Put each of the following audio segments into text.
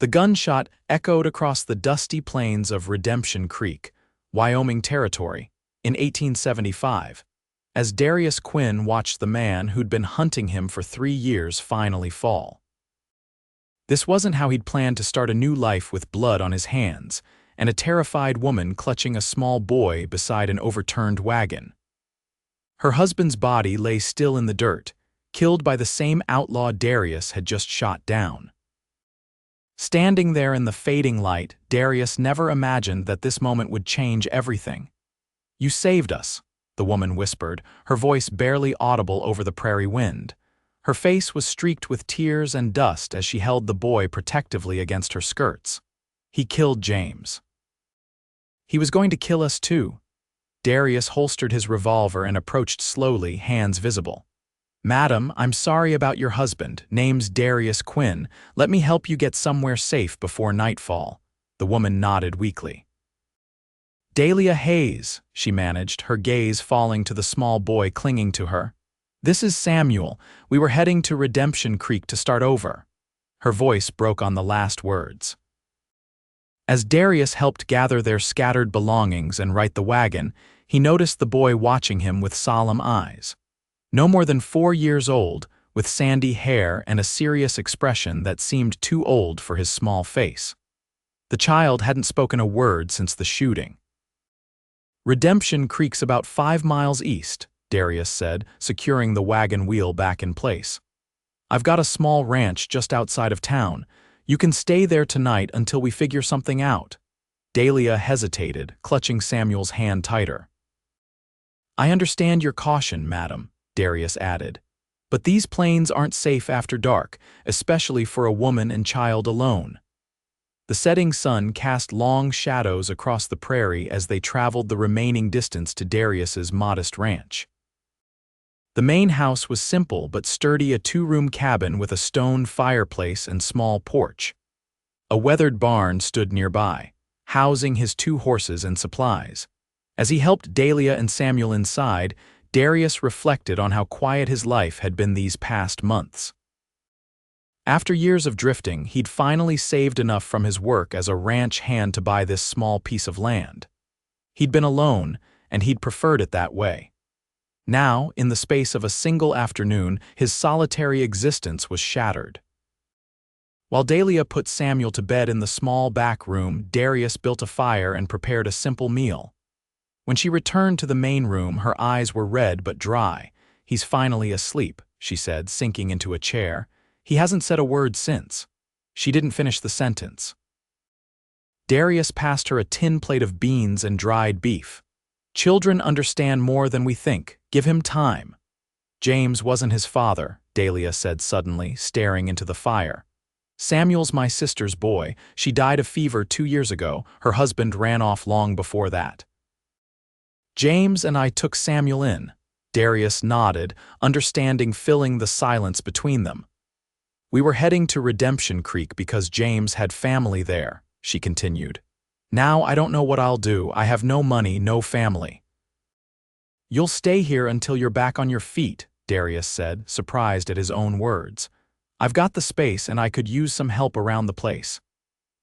The gunshot echoed across the dusty plains of Redemption Creek, Wyoming Territory, in 1875, as Darius Quinn watched the man who'd been hunting him for 3 years finally fall. This wasn't how he'd planned to start a new life with blood on his hands and a terrified woman clutching a small boy beside an overturned wagon. Her husband's body lay still in the dirt, killed by the same outlaw Darius had just shot down. Standing there in the fading light, Darius never imagined that this moment would change everything. "You saved us," the woman whispered, her voice barely audible over the prairie wind. Her face was streaked with tears and dust as she held the boy protectively against her skirts. "He killed James. He was going to kill us too." Darius holstered his revolver and approached slowly, hands visible. "Madam, I'm sorry about your husband. Name's Darius Quinn. Let me help you get somewhere safe before nightfall." The woman nodded weakly. "Dahlia Hayes," she managed, her gaze falling to the small boy clinging to her. "This is Samuel. We were heading to Redemption Creek to start over." Her voice broke on the last words. As Darius helped gather their scattered belongings and right the wagon, he noticed the boy watching him with solemn eyes. No more than 4 years old, with sandy hair and a serious expression that seemed too old for his small face. The child hadn't spoken a word since the shooting. "Redemption Creek's about 5 miles east," Darius said, securing the wagon wheel back in place. "I've got a small ranch just outside of town. You can stay there tonight until we figure something out." Dahlia hesitated, clutching Samuel's hand tighter. "I understand your caution, madam," Darius added, "but these plains aren't safe after dark, especially for a woman and child alone." The setting sun cast long shadows across the prairie as they traveled the remaining distance to Darius's modest ranch. The main house was simple but sturdy, a 2-room cabin with a stone fireplace and small porch. A weathered barn stood nearby, housing his 2 horses and supplies. As he helped Dahlia and Samuel inside, Darius reflected on how quiet his life had been these past months. After years of drifting, he'd finally saved enough from his work as a ranch hand to buy this small piece of land. He'd been alone, and he'd preferred it that way. Now, in the space of a single afternoon, his solitary existence was shattered. While Dahlia put Samuel to bed in the small back room, Darius built a fire and prepared a simple meal. When she returned to the main room, her eyes were red but dry. "He's finally asleep," she said, sinking into a chair. "He hasn't said a word since." She didn't finish the sentence. Darius passed her a tin plate of beans and dried beef. "Children understand more than we think. Give him time." "James wasn't his father," Dahlia said suddenly, staring into the fire. "Samuel's my sister's boy. She died of fever 2 years ago. Her husband ran off long before that." "James and I took Samuel in." Darius nodded, understanding filling the silence between them. "We were heading to Redemption Creek because James had family there," she continued. "Now I don't know what I'll do. I have no money, no family." "You'll stay here until you're back on your feet," Darius said, surprised at his own words. "I've got the space and I could use some help around the place."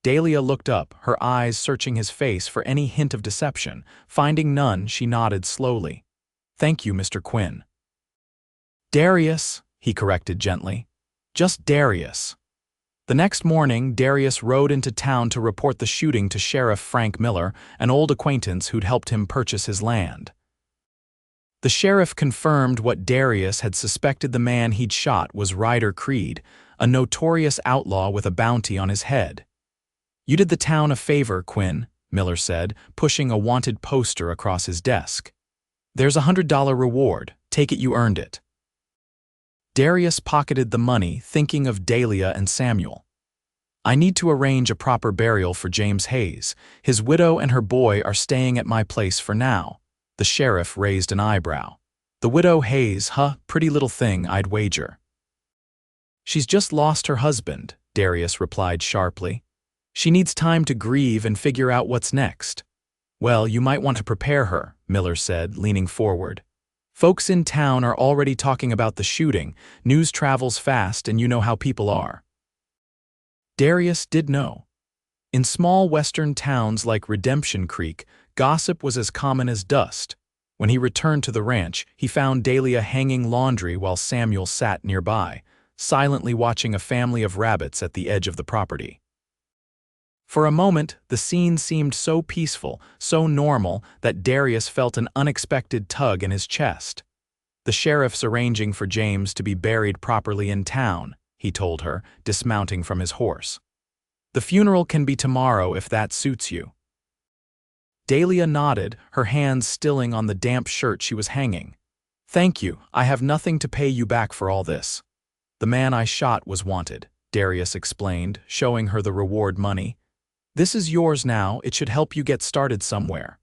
Dahlia looked up, her eyes searching his face for any hint of deception. Finding none, she nodded slowly. "Thank you, Mr. Quinn." "Darius," he corrected gently. "Just Darius." The next morning, Darius rode into town to report the shooting to Sheriff Frank Miller, an old acquaintance who'd helped him purchase his land. The sheriff confirmed what Darius had suspected. The man he'd shot was Ryder Creed, a notorious outlaw with a bounty on his head. "You did the town a favor, Quinn," Miller said, pushing a wanted poster across his desk. "There's a $100 reward. Take it, you earned it." Darius pocketed the money, thinking of Dahlia and Samuel. "I need to arrange a proper burial for James Hayes. His widow and her boy are staying at my place for now." The sheriff raised an eyebrow. "The widow Hayes, huh? Pretty little thing, I'd wager." "She's just lost her husband," Darius replied sharply. "She needs time to grieve and figure out what's next." "Well, you might want to prepare her," Miller said, leaning forward. "Folks in town are already talking about the shooting. News travels fast and you know how people are." Darius did know. In small western towns like Redemption Creek, gossip was as common as dust. When he returned to the ranch, he found Dahlia hanging laundry while Samuel sat nearby, silently watching a family of rabbits at the edge of the property. For a moment, the scene seemed so peaceful, so normal, that Darius felt an unexpected tug in his chest. "The sheriff's arranging for James to be buried properly in town," he told her, dismounting from his horse. "The funeral can be tomorrow if that suits you." Dahlia nodded, her hands stilling on the damp shirt she was hanging. "Thank you, I have nothing to pay you back for all this." "The man I shot was wanted," Darius explained, showing her the reward money. "This is yours now, it should help you get started somewhere."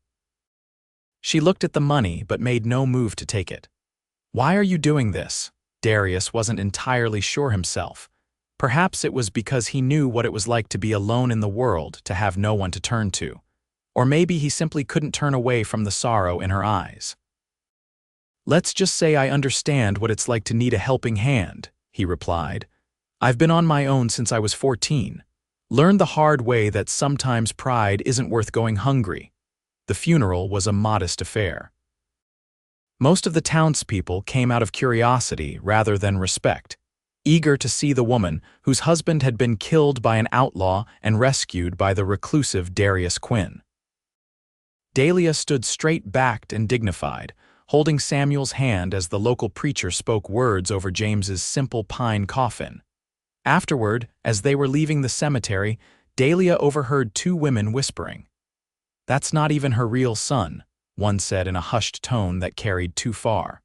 She looked at the money but made no move to take it. "Why are you doing this?" Darius wasn't entirely sure himself. Perhaps it was because he knew what it was like to be alone in the world, to have no one to turn to. Or maybe he simply couldn't turn away from the sorrow in her eyes. "Let's just say I understand what it's like to need a helping hand," he replied. "I've been on my own since I was 14. Learned the hard way that sometimes pride isn't worth going hungry." The funeral was a modest affair. Most of the townspeople came out of curiosity rather than respect, eager to see the woman whose husband had been killed by an outlaw and rescued by the reclusive Darius Quinn. Dahlia stood straight-backed and dignified, holding Samuel's hand as the local preacher spoke words over James's simple pine coffin. Afterward, as they were leaving the cemetery, Dahlia overheard two women whispering. "That's not even her real son," one said in a hushed tone that carried too far.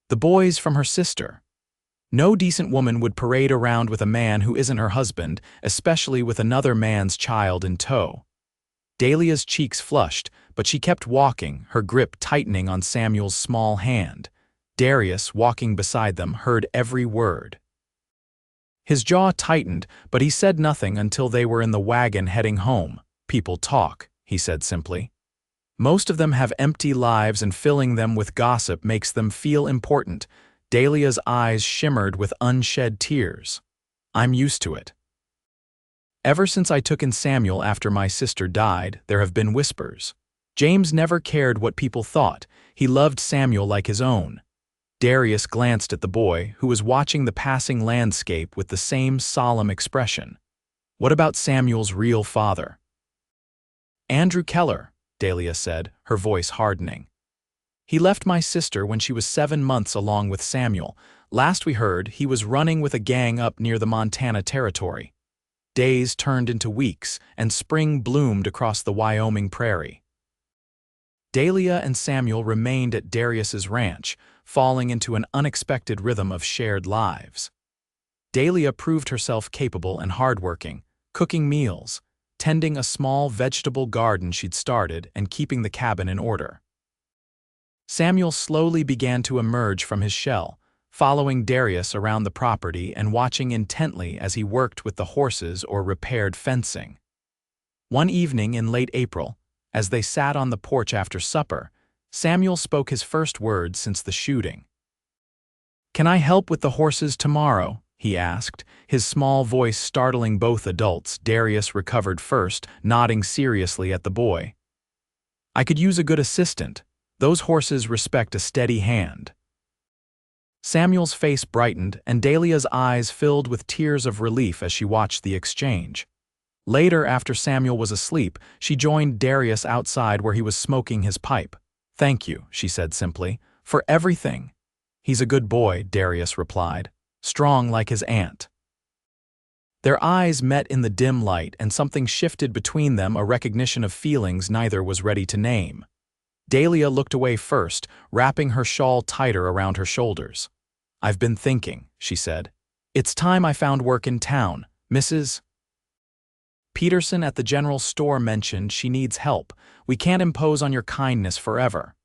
"The boy's from her sister. No decent woman would parade around with a man who isn't her husband, especially with another man's child in tow." Dahlia's cheeks flushed, but she kept walking, her grip tightening on Samuel's small hand. Darius, walking beside them, heard every word. His jaw tightened, but he said nothing until they were in the wagon heading home. "People talk," he said simply. "Most of them have empty lives, and filling them with gossip makes them feel important." Dahlia's eyes shimmered with unshed tears. "I'm used to it. Ever since I took in Samuel after my sister died, there have been whispers. James never cared what people thought. He loved Samuel like his own." Darius glanced at the boy, who was watching the passing landscape with the same solemn expression. "What about Samuel's real father?" "Andrew Keller," Dahlia said, her voice hardening. "He left my sister when she was 7 months along with Samuel. Last we heard, he was running with a gang up near the Montana territory." Days turned into weeks, and spring bloomed across the Wyoming prairie. Dahlia and Samuel remained at Darius's ranch, falling into an unexpected rhythm of shared lives. Dahlia proved herself capable and hardworking, cooking meals, tending a small vegetable garden she'd started, and keeping the cabin in order. Samuel slowly began to emerge from his shell, following Darius around the property and watching intently as he worked with the horses or repaired fencing. One evening in late April, as they sat on the porch after supper, Samuel spoke his first words since the shooting. "Can I help with the horses tomorrow?" he asked, his small voice startling both adults. Darius recovered first, nodding seriously at the boy. "I could use a good assistant. Those horses respect a steady hand." Samuel's face brightened, and Dahlia's eyes filled with tears of relief as she watched the exchange. Later, after Samuel was asleep, she joined Darius outside where he was smoking his pipe. "Thank you," she said simply, "for everything." "He's a good boy," Darius replied, "strong like his aunt." Their eyes met in the dim light, and something shifted between them, a recognition of feelings neither was ready to name. Dahlia looked away first, wrapping her shawl tighter around her shoulders. "I've been thinking," she said. "It's time I found work in town. Mrs. Peterson at the general store mentioned she needs help. We can't impose on your kindness forever."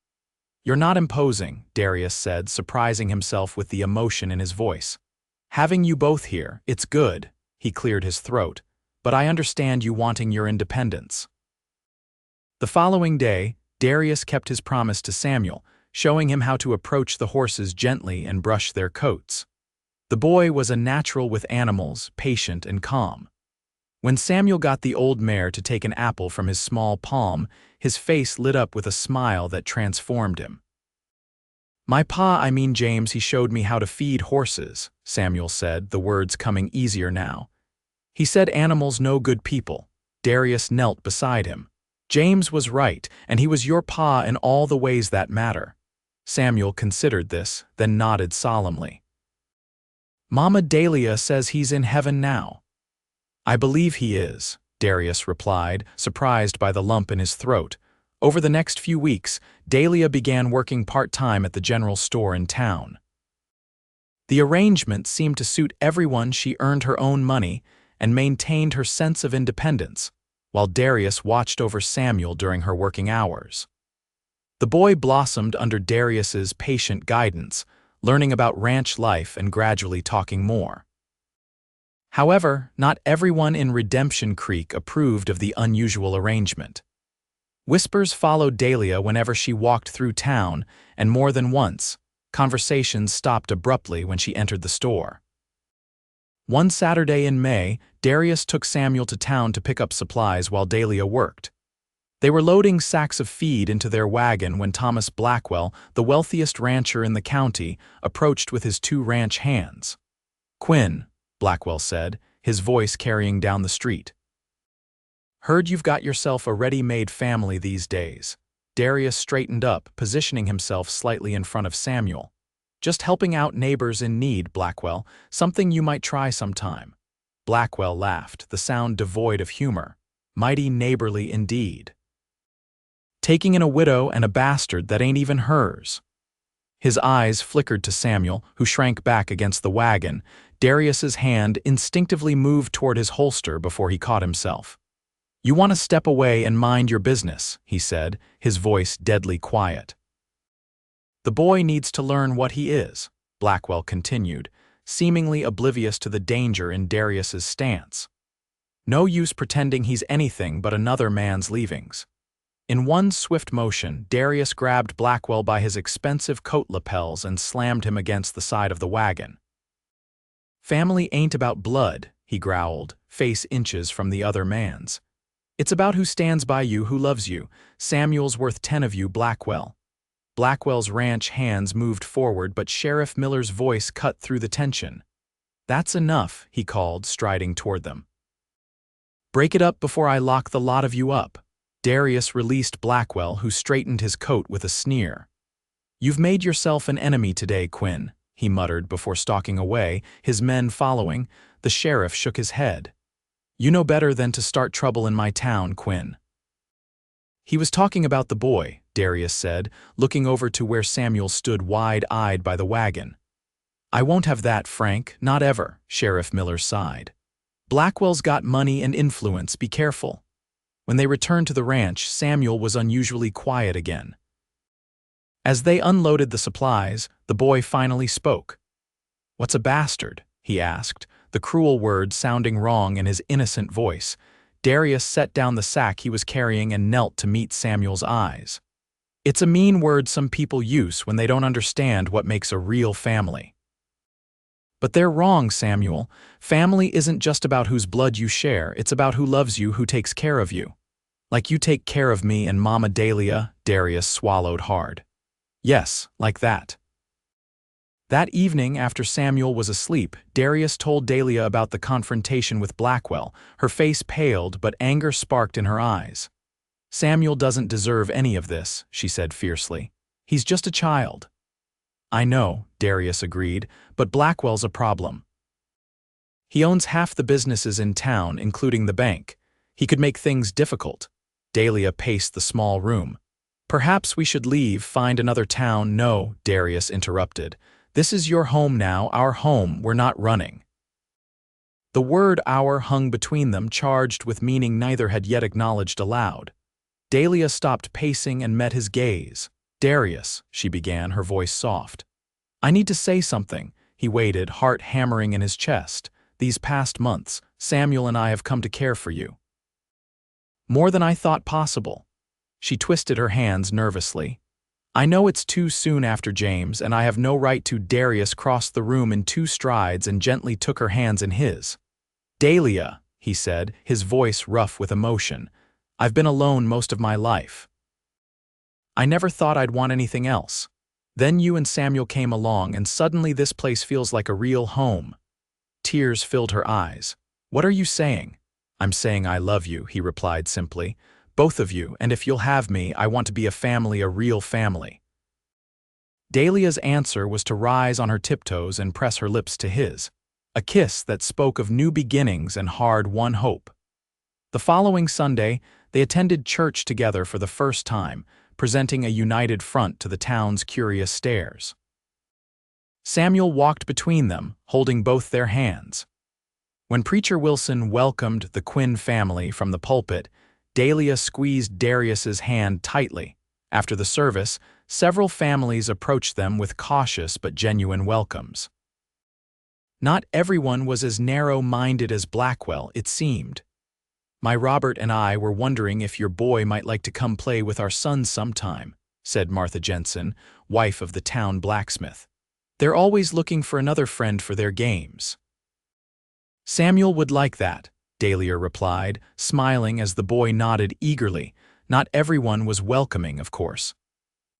"You're not imposing," Darius said, surprising himself with the emotion in his voice. "Having you both here, it's good." He cleared his throat. "But I understand you wanting your independence." The following day, Darius kept his promise to Samuel, showing him how to approach the horses gently and brush their coats. The boy was a natural with animals, patient and calm. When Samuel got the old mare to take an apple from his small palm, his face lit up with a smile that transformed him. "My pa, I mean James, he showed me how to feed horses," Samuel said, the words coming easier now. "He said animals know good people." Darius knelt beside him. "James was right, and he was your pa in all the ways that matter." Samuel considered this, then nodded solemnly. "Mama Dahlia says he's in heaven now." "I believe he is," Darius replied, surprised by the lump in his throat. Over the next few weeks, Dahlia began working part-time at the general store in town. The arrangement seemed to suit everyone. She earned her own money and maintained her sense of independence, while Darius watched over Samuel during her working hours. The boy blossomed under Darius's patient guidance, learning about ranch life and gradually talking more. However, not everyone in Redemption Creek approved of the unusual arrangement. Whispers followed Dahlia whenever she walked through town, and more than once, conversations stopped abruptly when she entered the store. One Saturday in May, Darius took Samuel to town to pick up supplies while Dahlia worked. They were loading sacks of feed into their wagon when Thomas Blackwell, the wealthiest rancher in the county, approached with his 2 ranch hands. "Quinn," Blackwell said, his voice carrying down the street. "Heard you've got yourself a ready-made family these days." Darius straightened up, positioning himself slightly in front of Samuel. "Just helping out neighbors in need, Blackwell, something you might try sometime." Blackwell laughed, the sound devoid of humor. "Mighty neighborly indeed. Taking in a widow and a bastard that ain't even hers." His eyes flickered to Samuel, who shrank back against the wagon. Darius's hand instinctively moved toward his holster before he caught himself. "You want to step away and mind your business," he said, his voice deadly quiet. "The boy needs to learn what he is," Blackwell continued, seemingly oblivious to the danger in Darius's stance. "No use pretending he's anything but another man's leavings." In one swift motion, Darius grabbed Blackwell by his expensive coat lapels and slammed him against the side of the wagon. "Family ain't about blood," he growled, face inches from the other man's. "It's about who stands by you, who loves you. Samuel's worth 10 of you, Blackwell." Blackwell's ranch hands moved forward, but Sheriff Miller's voice cut through the tension. "That's enough," he called, striding toward them. "Break it up before I lock the lot of you up." Darius released Blackwell, who straightened his coat with a sneer. "You've made yourself an enemy today, Quinn," he muttered before stalking away, his men following. The sheriff shook his head. "You know better than to start trouble in my town, Quinn." "He was talking about the boy," Darius said, looking over to where Samuel stood wide-eyed by the wagon. "I won't have that, Frank, not ever," Sheriff Miller sighed. "Blackwell's got money and influence, be careful." When they returned to the ranch, Samuel was unusually quiet again. As they unloaded the supplies, the boy finally spoke. "What's a bastard?" he asked, the cruel word sounding wrong in his innocent voice. Darius set down the sack he was carrying and knelt to meet Samuel's eyes. "It's a mean word some people use when they don't understand what makes a real family." "But they're wrong, Samuel. Family isn't just about whose blood you share, it's about who loves you, who takes care of you. Like you take care of me and Mama Dahlia." Darius swallowed hard. "Yes, like that." That evening, after Samuel was asleep, Darius told Dahlia about the confrontation with Blackwell. Her face paled, but anger sparked in her eyes. "Samuel doesn't deserve any of this," she said fiercely. "He's just a child." "I know," Darius agreed, "but Blackwell's a problem. He owns half the businesses in town, including the bank. He could make things difficult." Dahlia paced the small room. "Perhaps we should leave, find another town." "No," Darius interrupted. "This is your home now, our home, we're not running." The word "our" hung between them, charged with meaning neither had yet acknowledged aloud. Dahlia stopped pacing and met his gaze. "Darius," she began, her voice soft. "I need to say something." He waited, heart hammering in his chest. "These past months, Samuel and I have come to care for you. More than I thought possible." She twisted her hands nervously. I know it's too soon after James, and I have no right to. Darius crossed the room in 2 strides and gently took her hands in his. Dahlia, he said, his voice rough with emotion. I've been alone most of my life. I never thought I'd want anything else. Then you and Samuel came along, and suddenly this place feels like a real home. Tears filled her eyes. What are you saying? I'm saying I love you, he replied simply. Both of you, and if you'll have me, I want to be a family, a real family. Dahlia's answer was to rise on her tiptoes and press her lips to his, a kiss that spoke of new beginnings and hard-won hope. The following Sunday, they attended church together for the first time, presenting a united front to the town's curious stares. Samuel walked between them, holding both their hands. When Preacher Wilson welcomed the Quinn family from the pulpit, Dahlia squeezed Darius's hand tightly. After the service, several families approached them with cautious but genuine welcomes. Not everyone was as narrow-minded as Blackwell, it seemed. My Robert and I were wondering if your boy might like to come play with our sons sometime, said Martha Jensen, wife of the town blacksmith. They're always looking for another friend for their games. Samuel would like that, Dahlia replied, smiling as the boy nodded eagerly. Not everyone was welcoming, of course.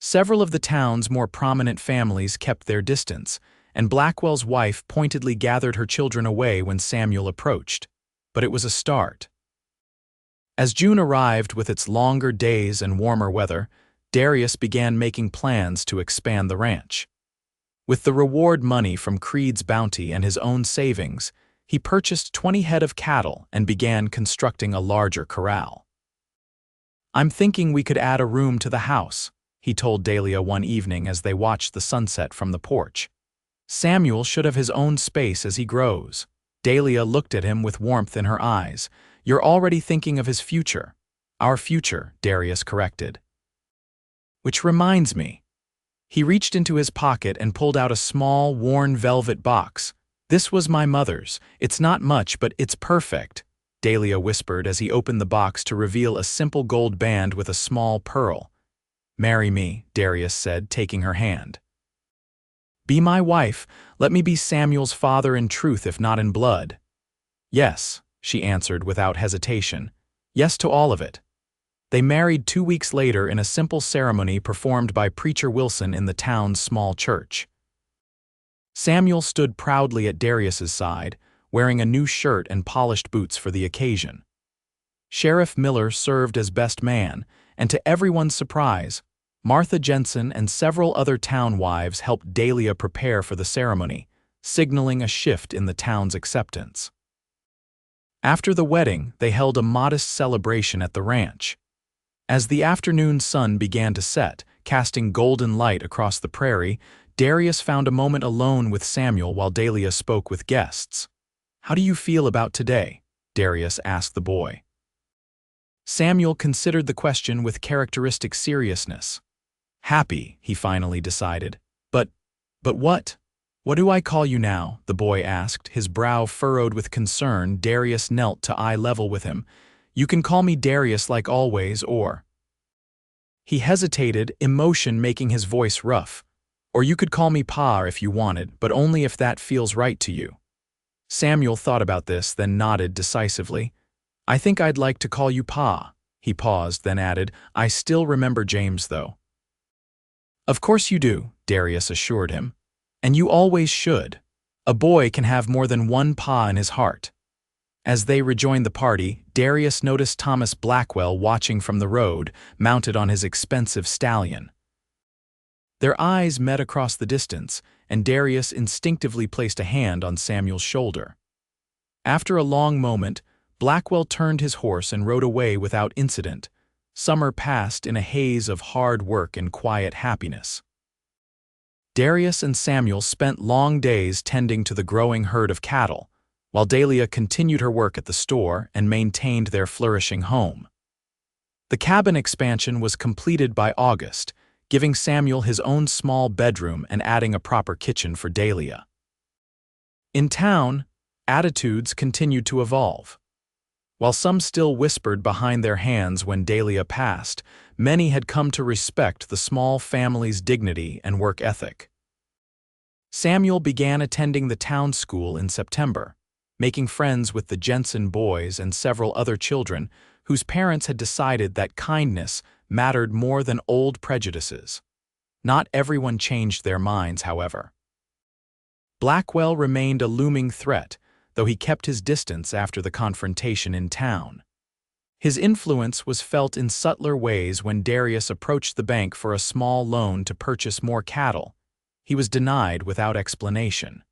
Several of the town's more prominent families kept their distance, and Blackwell's wife pointedly gathered her children away when Samuel approached. But it was a start. As June arrived with its longer days and warmer weather, Darius began making plans to expand the ranch. With the reward money from Creed's bounty and his own savings, he purchased 20 head of cattle and began constructing a larger corral. I'm thinking we could add a room to the house, he told Dahlia one evening as they watched the sunset from the porch. Samuel should have his own space as he grows. Dahlia looked at him with warmth in her eyes. You're already thinking of his future. Our future, Darius corrected. Which reminds me. He reached into his pocket and pulled out a small, worn velvet box. This was my mother's. It's not much, but it's perfect, Dahlia whispered as he opened the box to reveal a simple gold band with a small pearl. Marry me, Darius said, taking her hand. Be my wife. Let me be Samuel's father in truth, if not in blood. Yes, she answered without hesitation. Yes to all of it. They married 2 weeks later in a simple ceremony performed by Preacher Wilson in the town's small church. Samuel stood proudly at Darius's side, wearing a new shirt and polished boots for the occasion. Sheriff Miller served as best man, and to everyone's surprise, Martha Jensen and several other town wives helped Dahlia prepare for the ceremony, signaling a shift in the town's acceptance. After the wedding, they held a modest celebration at the ranch. As the afternoon sun began to set, casting golden light across the prairie, Darius found a moment alone with Samuel while Dahlia spoke with guests. How do you feel about today? Darius asked the boy. Samuel considered the question with characteristic seriousness. Happy, he finally decided. But what? What do I call you now? The boy asked, his brow furrowed with concern. Darius knelt to eye level with him. You can call me Darius like always, or... He hesitated, emotion making his voice rough. Or you could call me Pa if you wanted, but only if that feels right to you. Samuel thought about this, then nodded decisively. I think I'd like to call you Pa. He paused, then added, I still remember James, though. Of course you do, Darius assured him. And you always should. A boy can have more than one Pa in his heart. As they rejoined the party, Darius noticed Thomas Blackwell watching from the road, mounted on his expensive stallion. Their eyes met across the distance, and Darius instinctively placed a hand on Samuel's shoulder. After a long moment, Blackwell turned his horse and rode away without incident. Summer passed in a haze of hard work and quiet happiness. Darius and Samuel spent long days tending to the growing herd of cattle, while Dahlia continued her work at the store and maintained their flourishing home. The cabin expansion was completed by August, giving Samuel his own small bedroom and adding a proper kitchen for Dahlia. In town, attitudes continued to evolve. While some still whispered behind their hands when Dahlia passed, many had come to respect the small family's dignity and work ethic. Samuel began attending the town school in September, making friends with the Jensen boys and several other children whose parents had decided that kindness mattered more than old prejudices. Not everyone changed their minds, however. Blackwell remained a looming threat, though he kept his distance after the confrontation in town. His influence was felt in subtler ways when Darius approached the bank for a small loan to purchase more cattle. He was denied without explanation.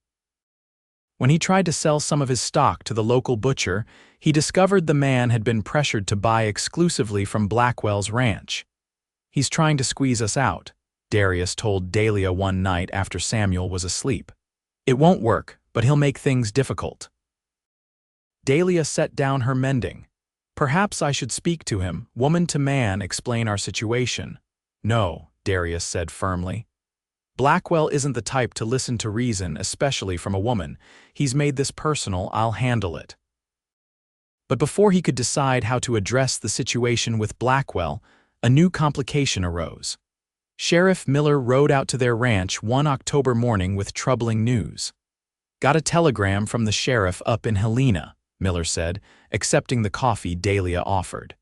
When he tried to sell some of his stock to the local butcher, he discovered the man had been pressured to buy exclusively from Blackwell's ranch. "He's trying to squeeze us out," Darius told Dahlia one night after Samuel was asleep. "It won't work, but he'll make things difficult." Dahlia set down her mending. "Perhaps I should speak to him, woman to man, explain our situation." "No," Darius said firmly. "Blackwell isn't the type to listen to reason, especially from a woman. He's made this personal, I'll handle it." But before he could decide how to address the situation with Blackwell, a new complication arose. Sheriff Miller rode out to their ranch one October morning with troubling news. "Got a telegram from the sheriff up in Helena," Miller said, accepting the coffee Dahlia offered.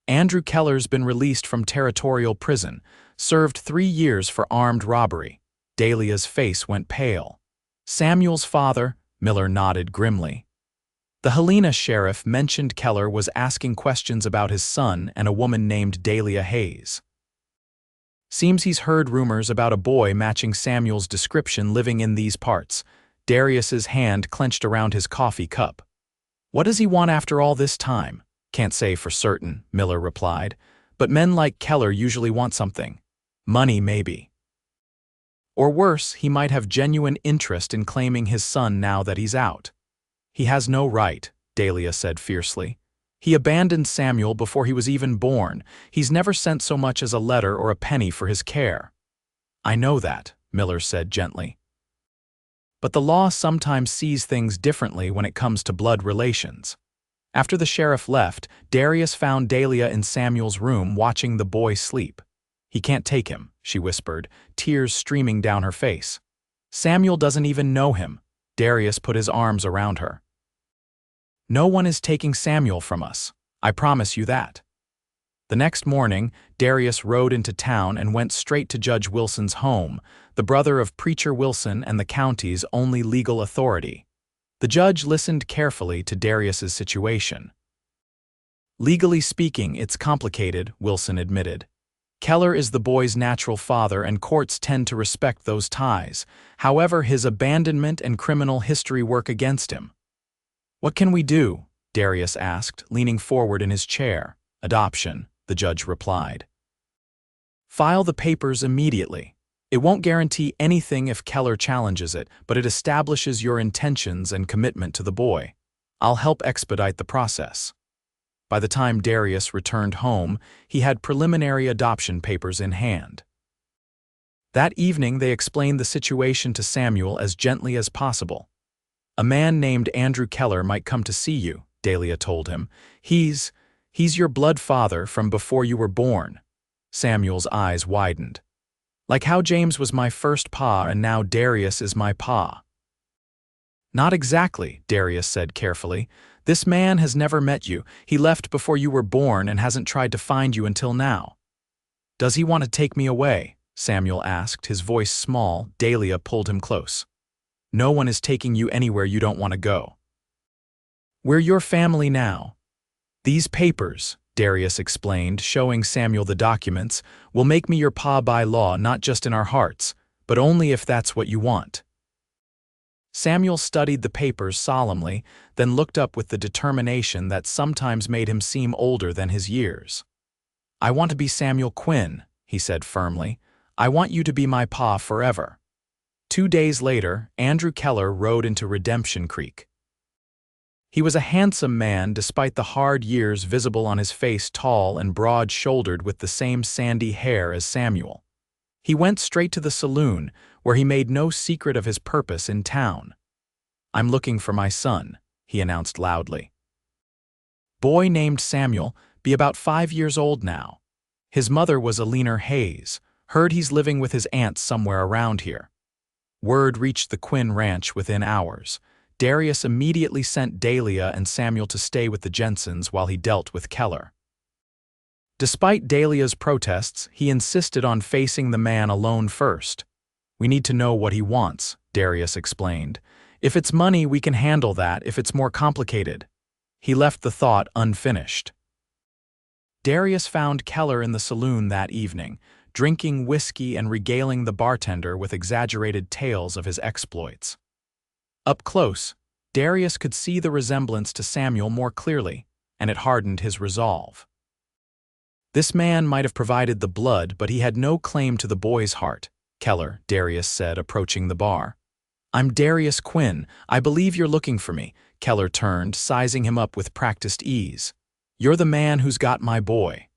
"Andrew Keller's been released from territorial prison, served 3 years for armed robbery." Dahlia's face went pale. "Samuel's father?" Miller nodded grimly. The Helena sheriff mentioned Keller was asking questions about his son and a woman named Dahlia Hayes. "Seems he's heard rumors about a boy matching Samuel's description living in these parts." Darius's hand clenched around his coffee cup. "What does he want after all this time?" "Can't say for certain," Miller replied, "but men like Keller usually want something. Money, maybe. Or worse, he might have genuine interest in claiming his son now that he's out." "He has no right," Dahlia said fiercely. "He abandoned Samuel before he was even born. He's never sent so much as a letter or a penny for his care." "I know that," Miller said gently. "But the law sometimes sees things differently when it comes to blood relations." After the sheriff left, Darius found Dahlia in Samuel's room watching the boy sleep. "He can't take him," she whispered, tears streaming down her face. "Samuel doesn't even know him." Darius put his arms around her. "No one is taking Samuel from us. I promise you that." The next morning, Darius rode into town and went straight to Judge Wilson's home, the brother of Preacher Wilson and the county's only legal authority. The judge listened carefully to Darius's situation. "Legally speaking, it's complicated," Wilson admitted. "Keller is the boy's natural father and courts tend to respect those ties. However, his abandonment and criminal history work against him." "What can we do?" Darius asked, leaning forward in his chair. "Adoption," the judge replied. "File the papers immediately. It won't guarantee anything if Keller challenges it, but it establishes your intentions and commitment to the boy. I'll help expedite the process." By the time Darius returned home, he had preliminary adoption papers in hand. That evening they explained the situation to Samuel as gently as possible. "A man named Andrew Keller might come to see you," Dahlia told him. He's your blood father from before you were born." Samuel's eyes widened. "Like how James was my first pa and now Darius is my pa." "Not exactly," Darius said carefully. "This man has never met you. He left before you were born and hasn't tried to find you until now." "Does he want to take me away?" Samuel asked, his voice small. Dahlia pulled him close. "No one is taking you anywhere you don't want to go. We're your family now. These papers," Darius explained, showing Samuel the documents, "will make me your pa by law, not just in our hearts, but only if that's what you want." Samuel studied the papers solemnly, then looked up with the determination that sometimes made him seem older than his years. "I want to be Samuel Quinn," he said firmly. "I want you to be my pa forever." 2 days later, Andrew Keller rode into Redemption Creek. He was a handsome man despite the hard years visible on his face, tall and broad-shouldered with the same sandy hair as Samuel. He went straight to the saloon, where he made no secret of his purpose in town. "I'm looking for my son," he announced loudly. boy named Samuel, be about 5 years old now. His mother was Eleanor Hayes. Heard he's living with his aunts somewhere around here. Word reached the Quinn ranch within hours. Darius immediately sent Dahlia and Samuel to stay with the Jensens while he dealt with Keller. Despite Dahlia's protests, he insisted on facing the man alone first. "We need to know what he wants," Darius explained. "If it's money, we can handle that if it's more complicated." He left the thought unfinished. Darius found Keller in the saloon that evening, drinking whiskey and regaling the bartender with exaggerated tales of his exploits. Up close, Darius could see the resemblance to Samuel more clearly, and it hardened his resolve. This man might have provided the blood, but he had no claim to the boy's heart, Keller, Darius said, approaching the bar. "I'm Darius Quinn. I believe you're looking for me," Keller turned, sizing him up with practiced ease. "You're the man who's got my boy."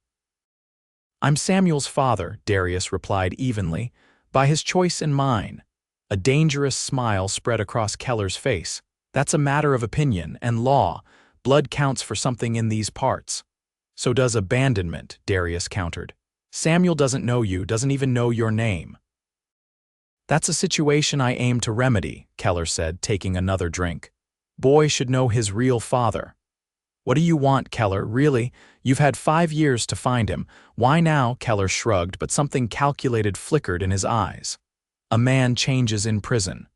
"I'm Samuel's father," Darius replied evenly, "by his choice and mine." A dangerous smile spread across Keller's face. "That's a matter of opinion and law. Blood counts for something in these parts." "So does abandonment," Darius countered. "Samuel doesn't know you, doesn't even know your name." "That's a situation I aim to remedy," Keller said, taking another drink. "Boy should know his real father." "What do you want, Keller? Really? You've had 5 years to find him. Why now?" Keller shrugged, but something calculated flickered in his eyes. "A man changes in prison.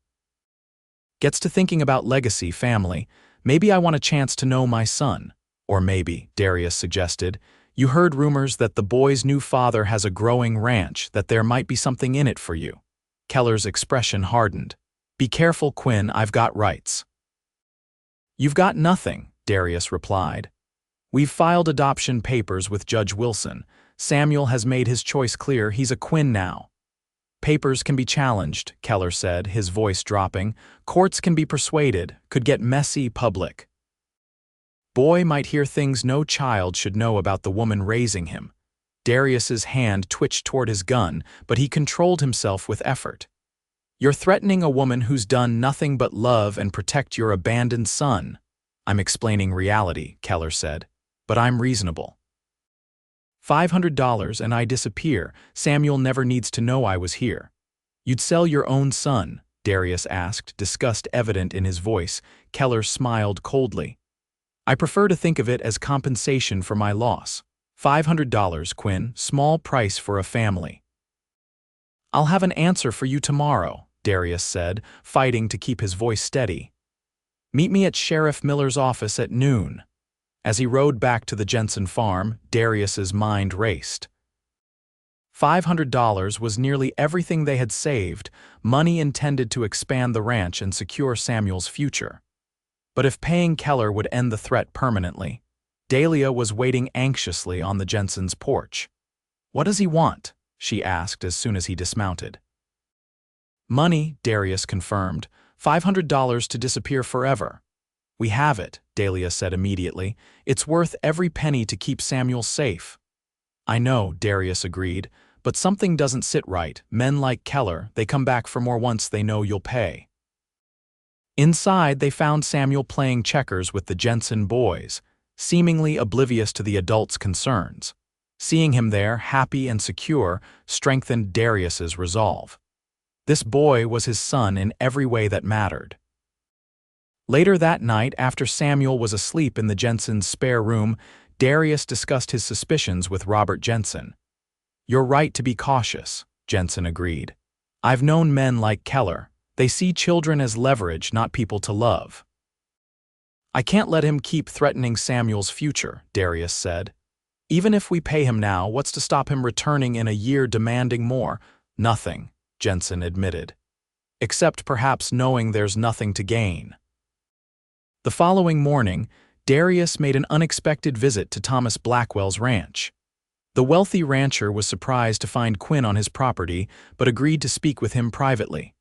Gets to thinking about legacy, family. Maybe I want a chance to know my son. Or maybe," Darius suggested, "you heard rumors that the boy's new father has a growing ranch, that there might be something in it for you." Keller's expression hardened. "Be careful, Quinn, I've got rights." "You've got nothing," Darius replied. "We've filed adoption papers with Judge Wilson. Samuel has made his choice clear. He's a Quinn now." "Papers can be challenged," Keller said, his voice dropping. "Courts can be persuaded, could get messy public. Boy might hear things no child should know about the woman raising him." Darius's hand twitched toward his gun, but he controlled himself with effort. "You're threatening a woman who's done nothing but love and protect your abandoned son." "I'm explaining reality," Keller said, "but I'm reasonable. $500 and I disappear. Samuel never needs to know I was here." "You'd sell your own son?" Darius asked, disgust evident in his voice. Keller smiled coldly. "I prefer to think of it as compensation for my loss. $500, Quinn, small price for a family." "I'll have an answer for you tomorrow," Darius said, fighting to keep his voice steady. "Meet me at Sheriff Miller's office at noon." As he rode back to the Jensen farm, Darius's mind raced. $500 was nearly everything they had saved, money intended to expand the ranch and secure Samuel's future. But if paying Keller would end the threat permanently, Dahlia was waiting anxiously on the Jensen's porch. "What does he want?" she asked as soon as he dismounted. "Money," Darius confirmed. $500 to disappear forever." "We have it," Dahlia said immediately. "It's worth every penny to keep Samuel safe." "I know," Darius agreed, "but something doesn't sit right. Men like Keller, they come back for more once they know you'll pay." Inside, they found Samuel playing checkers with the Jensen boys, seemingly oblivious to the adults' concerns. Seeing him there, happy and secure, strengthened Darius's resolve. This boy was his son in every way that mattered. Later that night, after Samuel was asleep in the Jensen's spare room, Darius discussed his suspicions with Robert Jensen. "You're right to be cautious," Jensen agreed. "I've known men like Keller. They see children as leverage, not people to love." "I can't let him keep threatening Samuel's future," Darius said. "Even if we pay him now, what's to stop him returning in a year demanding more?" "Nothing," Jensen admitted. "Except perhaps knowing there's nothing to gain." The following morning, Darius made an unexpected visit to Thomas Blackwell's ranch. The wealthy rancher was surprised to find Quinn on his property, but agreed to speak with him privately.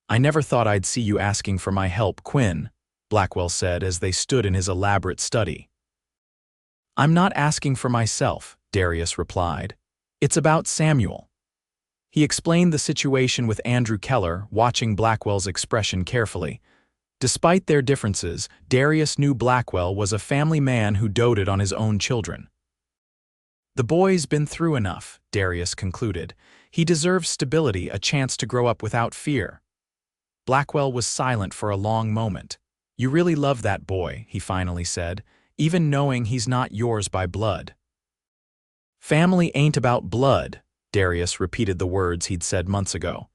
"I never thought I'd see you asking for my help, Quinn," Blackwell said as they stood in his elaborate study. "I'm not asking for myself," Darius replied. "It's about Samuel." He explained the situation with Andrew Keller, watching Blackwell's expression carefully. Despite their differences, Darius knew Blackwell was a family man who doted on his own children. The boy's been through enough, Darius concluded. He deserves stability, a chance to grow up without fear. Blackwell was silent for a long moment. You really love that boy, he finally said, even knowing he's not yours by blood. Family ain't about blood, Darius repeated the words he'd said months ago.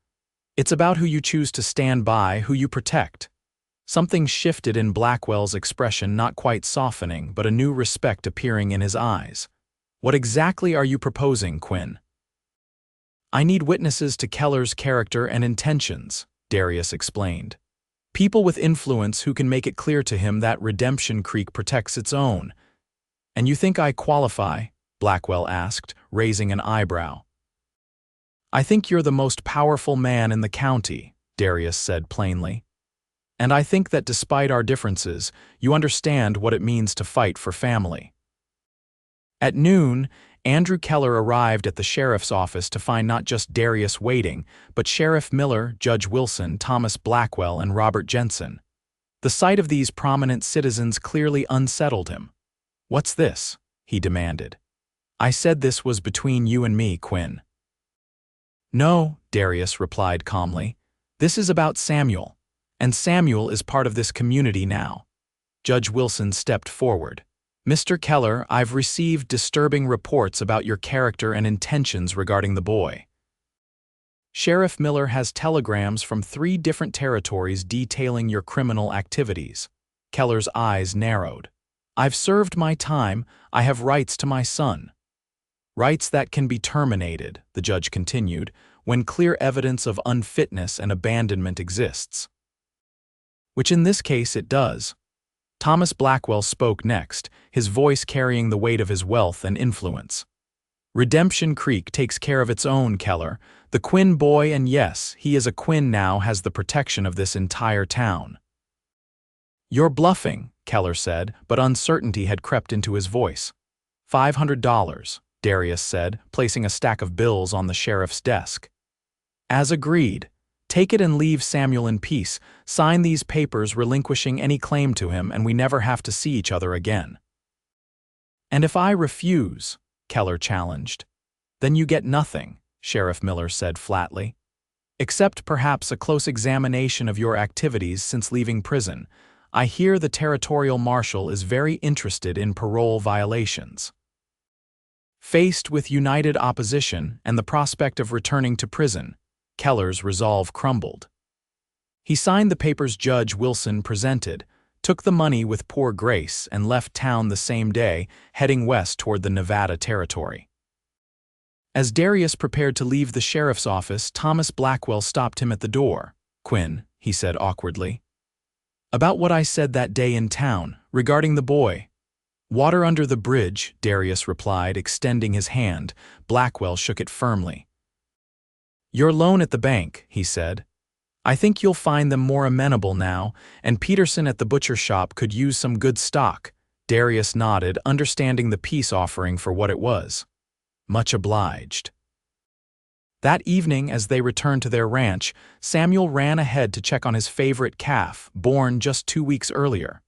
It's about who you choose to stand by, who you protect. Something shifted in Blackwell's expression, not quite softening, but a new respect appearing in his eyes. What exactly are you proposing, Quinn? I need witnesses to Keller's character and intentions, Darius explained. People with influence who can make it clear to him that Redemption Creek protects its own. And you think I qualify? Blackwell asked, raising an eyebrow. I think you're the most powerful man in the county, Darius said plainly. And I think that despite our differences, you understand what it means to fight for family. At noon, Andrew Keller arrived at the sheriff's office to find not just Darius waiting, but Sheriff Miller, Judge Wilson, Thomas Blackwell, and Robert Jensen. The sight of these prominent citizens clearly unsettled him. What's this? He demanded. I said this was between you and me, Quinn. No, Darius replied calmly. This is about Samuel, and Samuel is part of this community now. Judge Wilson stepped forward. Mr. Keller, I've received disturbing reports about your character and intentions regarding the boy. Sheriff Miller has telegrams from 3 different territories detailing your criminal activities. Keller's eyes narrowed. I've served my time. I have rights to my son. Rights that can be terminated, the judge continued, when clear evidence of unfitness and abandonment exists. Which in this case it does. Thomas Blackwell spoke next, his voice carrying the weight of his wealth and influence. Redemption Creek takes care of its own, Keller. The Quinn boy, and yes, he is a Quinn now, has the protection of this entire town. You're bluffing, Keller said, but uncertainty had crept into his voice. $500, Darius said, placing a stack of bills on the sheriff's desk. As agreed. Take it and leave Samuel in peace. Sign these papers relinquishing any claim to him, and we never have to see each other again. And if I refuse, Keller challenged. Then you get nothing, Sheriff Miller said flatly. Except perhaps a close examination of your activities since leaving prison. I hear the territorial marshal is very interested in parole violations. Faced with united opposition and the prospect of returning to prison, Keller's resolve crumbled. He signed the papers Judge Wilson presented, took the money with poor grace, and left town the same day, heading west toward the Nevada territory. As Darius prepared to leave the sheriff's office, Thomas Blackwell stopped him at the door. Quinn, he said awkwardly. About what I said that day in town, regarding the boy. Water under the bridge, Darius replied, extending his hand. Blackwell shook it firmly. Your loan at the bank, he said. I think you'll find them more amenable now, and Peterson at the butcher shop could use some good stock. Darius nodded, understanding the peace offering for what it was. Much obliged. That evening, as they returned to their ranch, Samuel ran ahead to check on his favorite calf, born just 2 weeks earlier.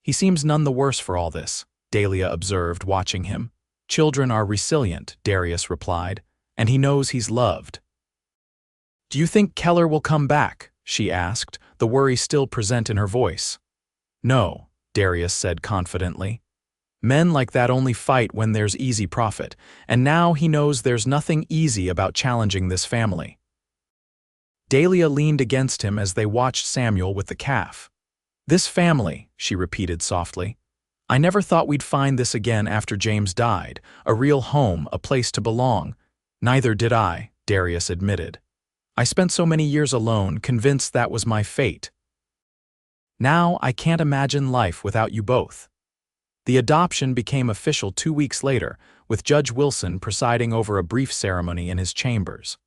He seems none the worse for all this, Dahlia observed, watching him. Children are resilient, Darius replied, and he knows he's loved. Do you think Keller will come back? She asked, the worry still present in her voice. No, Darius said confidently. Men like that only fight when there's easy profit, and now he knows there's nothing easy about challenging this family. Dahlia leaned against him as they watched Samuel with the calf. This family, she repeated softly. I never thought we'd find this again after James died, a real home, a place to belong. Neither did I, Darius admitted. I spent so many years alone, convinced that was my fate. Now I can't imagine life without you both. The adoption became official 2 weeks later, with Judge Wilson presiding over a brief ceremony in his chambers.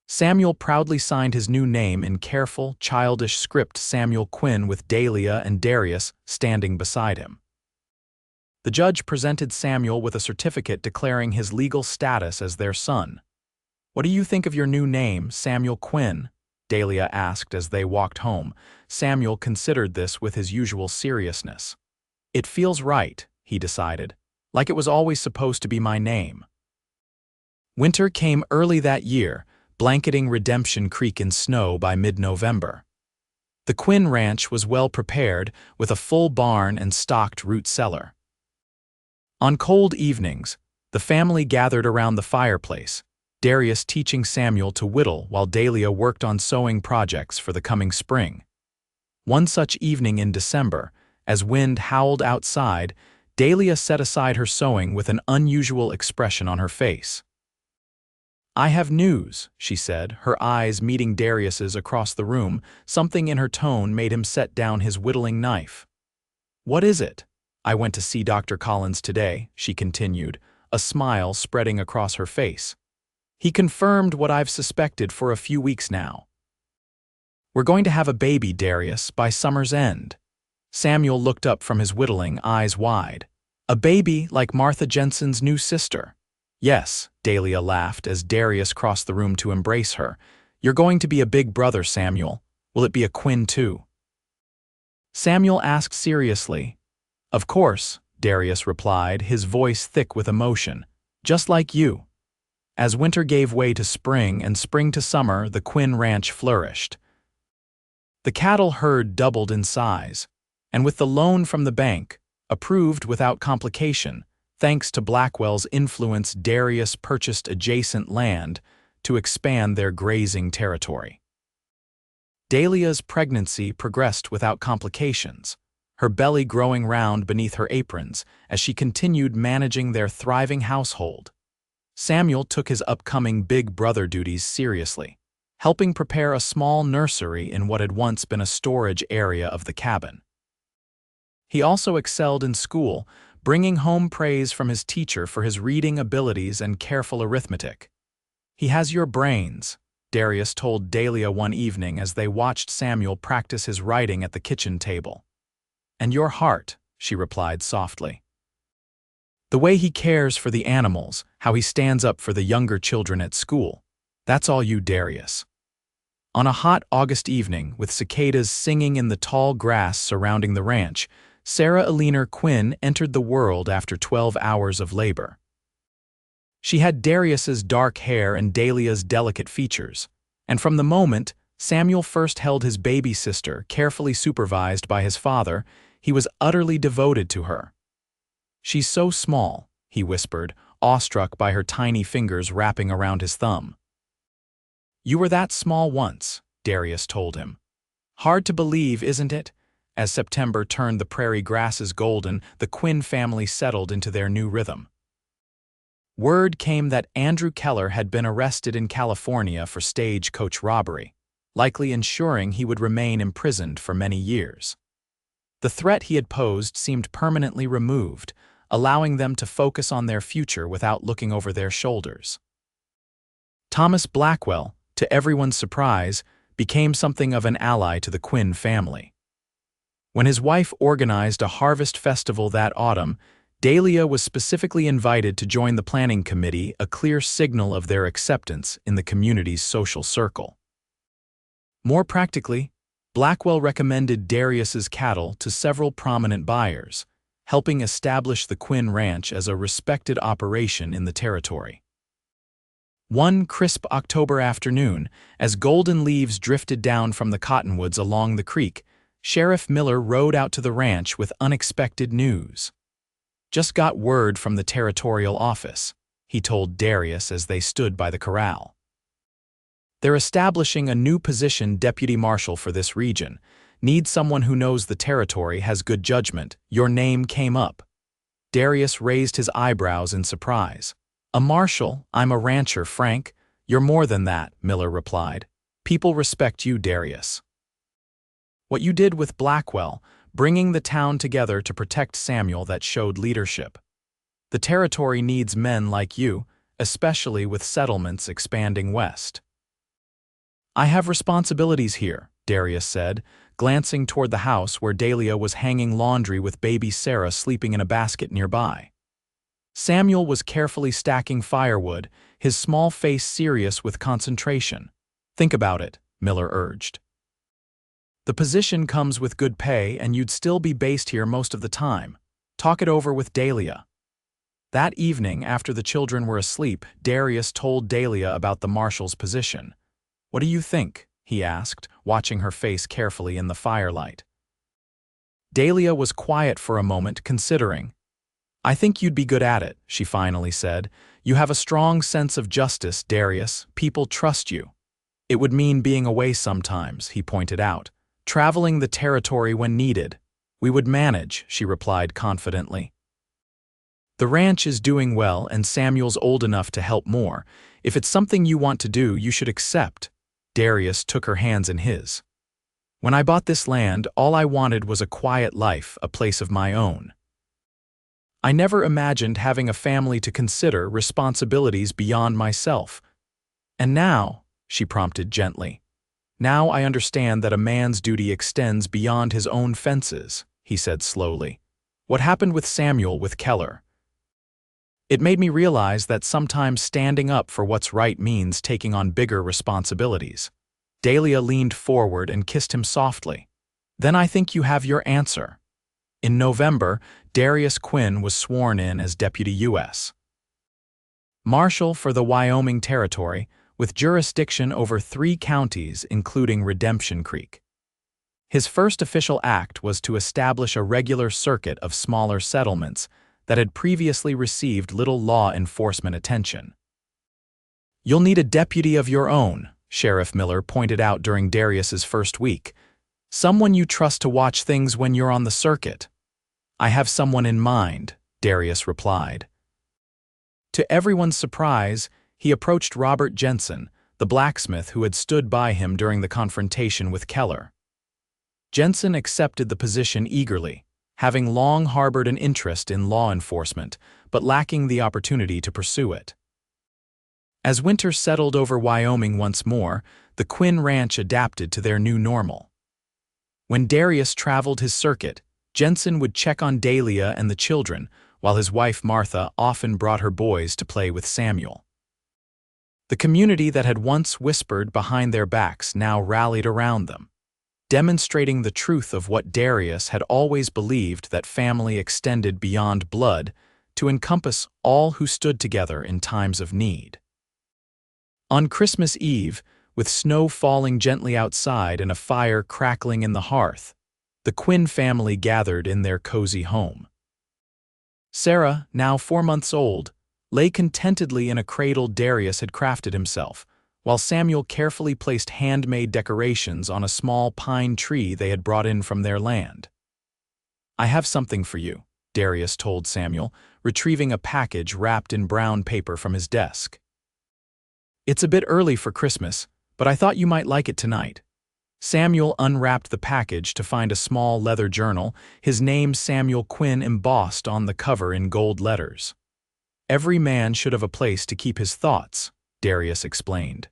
Samuel proudly signed his new name in careful, childish script, Samuel Quinn, with Dahlia and Darius standing beside him. The judge presented Samuel with a certificate declaring his legal status as their son. What do you think of your new name, Samuel Quinn? Dahlia asked as they walked home. Samuel considered this with his usual seriousness. It feels right, he decided, like it was always supposed to be my name. Winter came early that year, blanketing Redemption Creek in snow by mid-November. The Quinn Ranch was well prepared, with a full barn and stocked root cellar. On cold evenings, the family gathered around the fireplace, Darius teaching Samuel to whittle while Dahlia worked on sewing projects for the coming spring. One such evening in December, as wind howled outside, Dahlia set aside her sewing with an unusual expression on her face. "I have news," she said, her eyes meeting Darius's across the room. Something in her tone made him set down his whittling knife. "What is it?" "I went to see Dr. Collins today," she continued, a smile spreading across her face. "He confirmed what I've suspected for a few weeks now. We're going to have a baby, Darius, by summer's end." Samuel looked up from his whittling, eyes wide. "A baby like Martha Jensen's new sister?" "Yes," Dahlia laughed as Darius crossed the room to embrace her. "You're going to be a big brother, Samuel. Will it be a Quinn too?" Samuel asked seriously. "Of course," Darius replied, his voice thick with emotion. "Just like you." As winter gave way to spring and spring to summer, the Quinn Ranch flourished. The cattle herd doubled in size, and with the loan from the bank, approved without complication, thanks to Blackwell's influence, Darius purchased adjacent land to expand their grazing territory. Dahlia's pregnancy progressed without complications, her belly growing round beneath her aprons as she continued managing their thriving household. Samuel took his upcoming big brother duties seriously, helping prepare a small nursery in what had once been a storage area of the cabin. He also excelled in school, bringing home praise from his teacher for his reading abilities and careful arithmetic. "He has your brains," Darius told Dahlia one evening as they watched Samuel practice his writing at the kitchen table. "And your heart," she replied softly. "The way he cares for the animals, how he stands up for the younger children at school. That's all you, Darius." On a hot August evening, with cicadas singing in the tall grass surrounding the ranch, Sarah Eleanor Quinn entered the world after 12 hours of labor. She had Darius's dark hair and Dahlia's delicate features, and from the moment Samuel first held his baby sister, carefully supervised by his father, he was utterly devoted to her. "She's so small," he whispered, awestruck by her tiny fingers wrapping around his thumb. "You were that small once," Darius told him. "Hard to believe, isn't it?" As September turned the prairie grasses golden, the Quinn family settled into their new rhythm. Word came that Andrew Keller had been arrested in California for stagecoach robbery, likely ensuring he would remain imprisoned for many years. The threat he had posed seemed permanently removed, allowing them to focus on their future without looking over their shoulders. Thomas Blackwell, to everyone's surprise, became something of an ally to the Quinn family. When his wife organized a harvest festival that autumn, Dahlia was specifically invited to join the planning committee, a clear signal of their acceptance in the community's social circle. More practically, Blackwell recommended Darius's cattle to several prominent buyers, helping establish the Quinn Ranch as a respected operation in the territory. One crisp October afternoon, as golden leaves drifted down from the cottonwoods along the creek, Sheriff Miller rode out to the ranch with unexpected news. "Just got word from the territorial office," he told Darius as they stood by the corral. "They're establishing a new position, deputy marshal for this region. Need someone who knows the territory, has good judgment. Your name came up." Darius raised his eyebrows in surprise. "A marshal? I'm a rancher, Frank." "You're more than that," Miller replied. "People respect you, Darius. What you did with Blackwell, bringing the town together to protect Samuel, that showed leadership. The territory needs men like you, especially with settlements expanding west." "I have responsibilities here," Darius said, glancing toward the house where Dahlia was hanging laundry with baby Sarah sleeping in a basket nearby. Samuel was carefully stacking firewood, his small face serious with concentration. "Think about it," Miller urged. The position comes with good pay and you'd still be based here most of the time. Talk it over with Dahlia. That evening, after the children were asleep, Darius told Dahlia about the marshal's position. "What do you think?" he asked, watching her face carefully in the firelight. Dahlia was quiet for a moment, considering. "I think you'd be good at it," she finally said. "You have a strong sense of justice, Darius. People trust you." "It would mean being away sometimes," he pointed out. "Traveling the territory when needed." "We would manage," she replied confidently. "The ranch is doing well and Samuel's old enough to help more. If it's something you want to do, you should accept." Darius took her hands in his. "When I bought this land, all I wanted was a quiet life, a place of my own. I never imagined having a family to consider, responsibilities beyond myself. And now," she prompted gently, "now I understand that a man's duty extends beyond his own fences," he said slowly. "What happened with Samuel, with Keller? It made me realize that sometimes standing up for what's right means taking on bigger responsibilities." Dahlia leaned forward and kissed him softly. "Then I think you have your answer." In November, Darius Quinn was sworn in as Deputy U.S. Marshal for the Wyoming Territory, with jurisdiction over 3 counties including Redemption Creek. His first official act was to establish a regular circuit of smaller settlements that had previously received little law enforcement attention. "You'll need a deputy of your own," Sheriff Miller pointed out during Darius's first week. "Someone you trust to watch things when you're on the circuit." "I have someone in mind," Darius replied. To everyone's surprise, he approached Robert Jensen, the blacksmith who had stood by him during the confrontation with Keller. Jensen accepted the position eagerly, having long harbored an interest in law enforcement, but lacking the opportunity to pursue it. As winter settled over Wyoming once more, the Quinn Ranch adapted to their new normal. When Darius traveled his circuit, Jensen would check on Dahlia and the children, while his wife Martha often brought her boys to play with Samuel. The community that had once whispered behind their backs now rallied around them, demonstrating the truth of what Darius had always believed, that family extended beyond blood to encompass all who stood together in times of need. On Christmas Eve, with snow falling gently outside and a fire crackling in the hearth, the Quinn family gathered in their cozy home. Sarah, now 4 months old, lay contentedly in a cradle Darius had crafted himself, while Samuel carefully placed handmade decorations on a small pine tree they had brought in from their land. "I have something for you," Darius told Samuel, retrieving a package wrapped in brown paper from his desk. "It's a bit early for Christmas, but I thought you might like it tonight." Samuel unwrapped the package to find a small leather journal, his name Samuel Quinn embossed on the cover in gold letters. "Every man should have a place to keep his thoughts," Darius explained.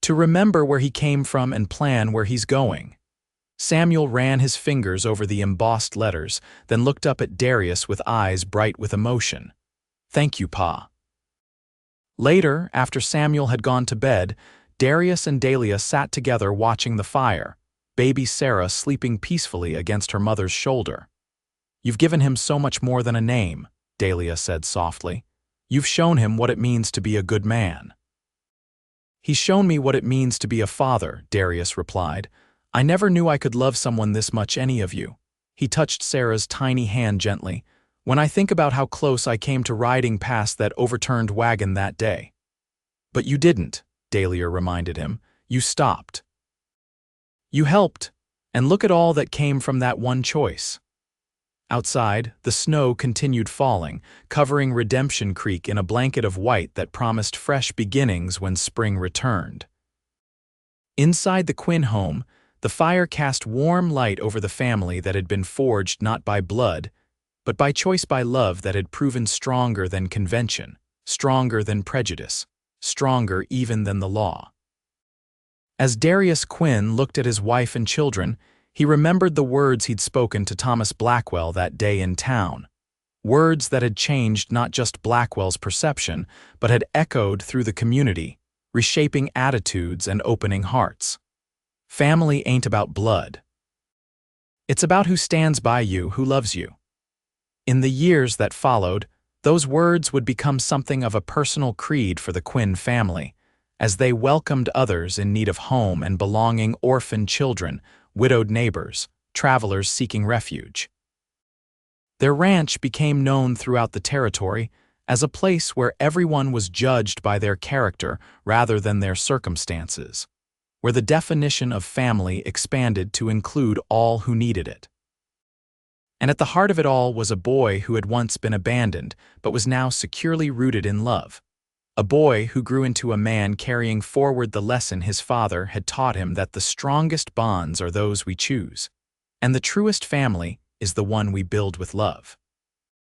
"To remember where he came from and plan where he's going." Samuel ran his fingers over the embossed letters, then looked up at Darius with eyes bright with emotion. "Thank you, Pa." Later, after Samuel had gone to bed, Darius and Dahlia sat together watching the fire, baby Sarah sleeping peacefully against her mother's shoulder. "You've given him so much more than a name," Dahlia said softly. "You've shown him what it means to be a good man." "He's shown me what it means to be a father," Darius replied. "I never knew I could love someone this much, any of you." He touched Sarah's tiny hand gently. "When I think about how close I came to riding past that overturned wagon that day." "But you didn't," Dahlia reminded him. "You stopped. You helped, and look at all that came from that one choice." Outside, the snow continued falling, covering Redemption Creek in a blanket of white that promised fresh beginnings when spring returned. Inside the Quinn home, the fire cast warm light over the family that had been forged not by blood, but by choice, by love that had proven stronger than convention, stronger than prejudice, stronger even than the law. As Darius Quinn looked at his wife and children, he remembered the words he'd spoken to Thomas Blackwell that day in town, words that had changed not just Blackwell's perception, but had echoed through the community. reshaping attitudes and opening hearts. Family ain't about blood. It's about who stands by you, who loves you. In the years that followed, those words would become something of a personal creed for the Quinn family, as they welcomed others in need of home and belonging, orphaned children, widowed neighbors, travelers seeking refuge. Their ranch became known throughout the territory as a place where everyone was judged by their character rather than their circumstances, where the definition of family expanded to include all who needed it. And at the heart of it all was a boy who had once been abandoned but was now securely rooted in love. A boy who grew into a man carrying forward the lesson his father had taught him, that the strongest bonds are those we choose, and the truest family is the one we build with love.